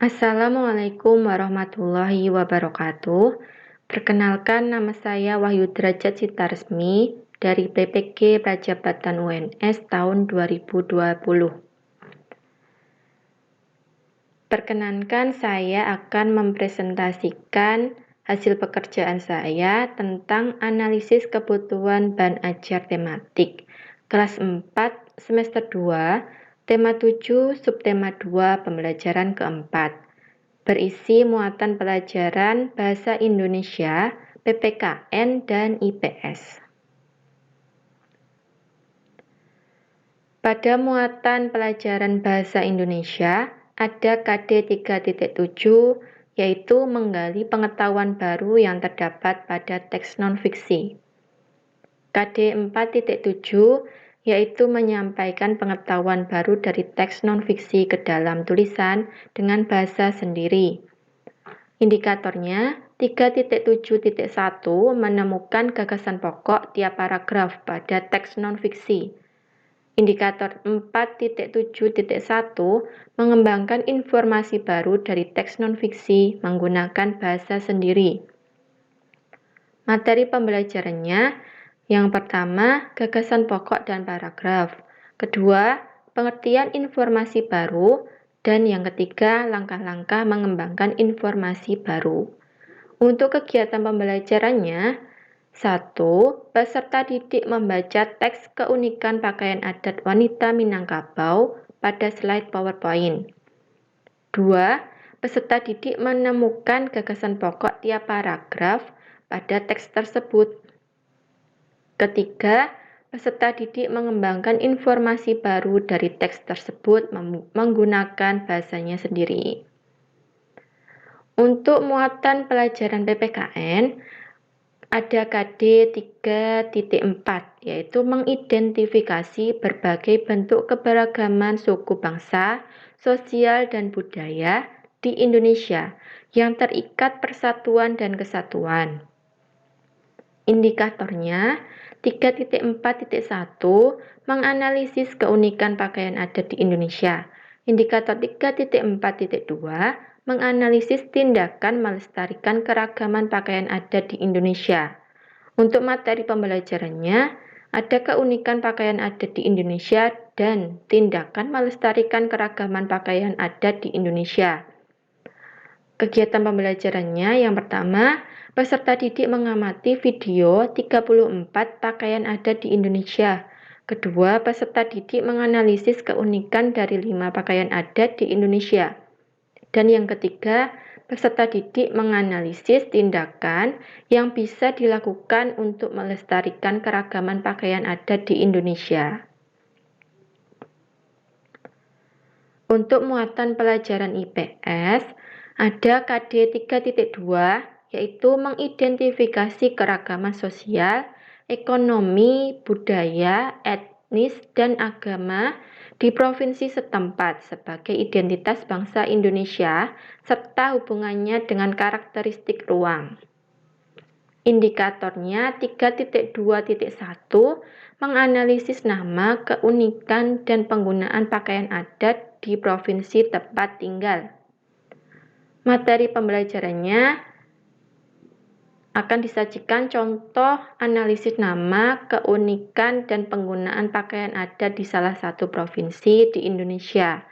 Assalamualaikum warahmatullahi wabarakatuh. Perkenalkan, nama saya Wahyu Derajat Sitaresmi dari PPG Prajabatan UNS tahun 2020. Perkenankan, saya akan mempresentasikan hasil pekerjaan saya tentang analisis kebutuhan bahan ajar tematik kelas 4 semester 2, tema 7, subtema 2, pembelajaran keempat. Berisi muatan pelajaran Bahasa Indonesia, PPKN, dan IPS. Pada muatan pelajaran Bahasa Indonesia, ada KD 3.7, yaitu menggali pengetahuan baru yang terdapat pada teks non-fiksi. KD 4.7, yaitu menyampaikan pengetahuan baru dari teks non-fiksi ke dalam tulisan dengan bahasa sendiri. Indikatornya 3.7.1 menemukan gagasan pokok tiap paragraf pada teks non-fiksi. Indikator 4.7.1 mengembangkan informasi baru dari teks non-fiksi menggunakan bahasa sendiri. Materi pembelajarannya, yang pertama, gagasan pokok dan paragraf. Kedua, pengertian informasi baru. Dan yang ketiga, langkah-langkah mengembangkan informasi baru. Untuk kegiatan pembelajarannya, 1. Peserta didik membaca teks keunikan pakaian adat wanita Minangkabau pada slide PowerPoint. 2. Peserta didik menemukan gagasan pokok tiap paragraf pada teks tersebut. Ketiga, peserta didik mengembangkan informasi baru dari teks tersebut menggunakan bahasanya sendiri. Untuk muatan pelajaran PPKN, ada KD 3.4, yaitu mengidentifikasi berbagai bentuk keberagaman suku bangsa, sosial, dan budaya di Indonesia yang terikat persatuan dan kesatuan. Indikatornya 3.4.1 menganalisis keunikan pakaian adat di Indonesia. Indikator 3.4.2 menganalisis tindakan melestarikan keragaman pakaian adat di Indonesia. Untuk materi pembelajarannya, ada keunikan pakaian adat di Indonesia dan tindakan melestarikan keragaman pakaian adat di Indonesia. Kegiatan pembelajarannya yang pertama, peserta didik mengamati video 34 pakaian adat di Indonesia. Kedua, peserta didik menganalisis keunikan dari 5 pakaian adat di Indonesia. Dan yang ketiga, peserta didik menganalisis tindakan yang bisa dilakukan untuk melestarikan keragaman pakaian adat di Indonesia. Untuk muatan pelajaran IPS, ada KD 3.2, yaitu mengidentifikasi keragaman sosial, ekonomi, budaya, etnis, dan agama di provinsi setempat sebagai identitas bangsa Indonesia serta hubungannya dengan karakteristik ruang. Indikatornya 3.2.1 menganalisis nama, keunikan, dan penggunaan pakaian adat di provinsi tempat tinggal. Materi pembelajarannya akan disajikan contoh analisis nama, keunikan, dan penggunaan pakaian adat di salah satu provinsi di Indonesia.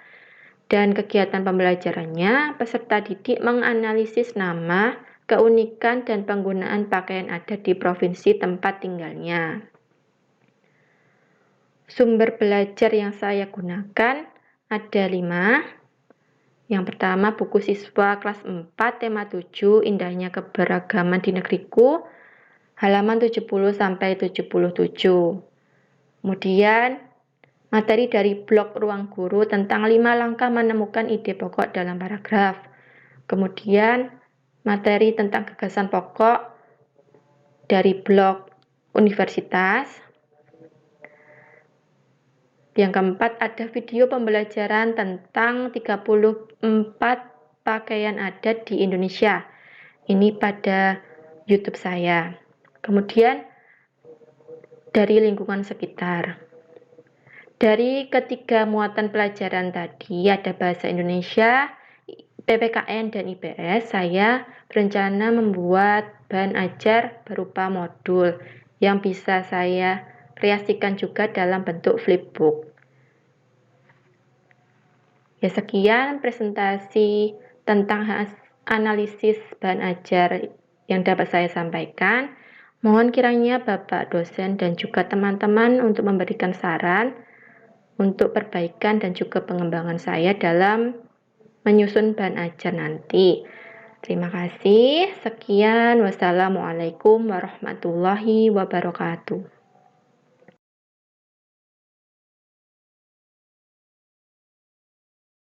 Dan kegiatan pembelajarannya, peserta didik menganalisis nama, keunikan, dan penggunaan pakaian adat di provinsi tempat tinggalnya. Sumber belajar yang saya gunakan ada 5. Yang pertama, buku siswa kelas 4, tema 7, Indahnya Keberagaman di Negeriku, halaman 70-77. Kemudian, materi dari blog Ruang Guru tentang 5 langkah menemukan ide pokok dalam paragraf. Kemudian, materi tentang gagasan pokok dari blog universitas. Yang keempat, ada video pembelajaran tentang 34 pakaian adat di Indonesia. Ini pada YouTube saya. Kemudian, dari lingkungan sekitar. Dari ketiga muatan pelajaran tadi, ada bahasa Indonesia, PPKN dan IPS, saya berencana membuat bahan ajar berupa modul yang bisa saya kreasikan juga dalam bentuk flipbook. Ya, sekian presentasi tentang analisis bahan ajar yang dapat saya sampaikan. Mohon kiranya Bapak dosen dan juga teman-teman untuk memberikan saran untuk perbaikan dan juga pengembangan saya dalam menyusun bahan ajar nanti. Terima kasih. Sekian. Wassalamualaikum warahmatullahi wabarakatuh.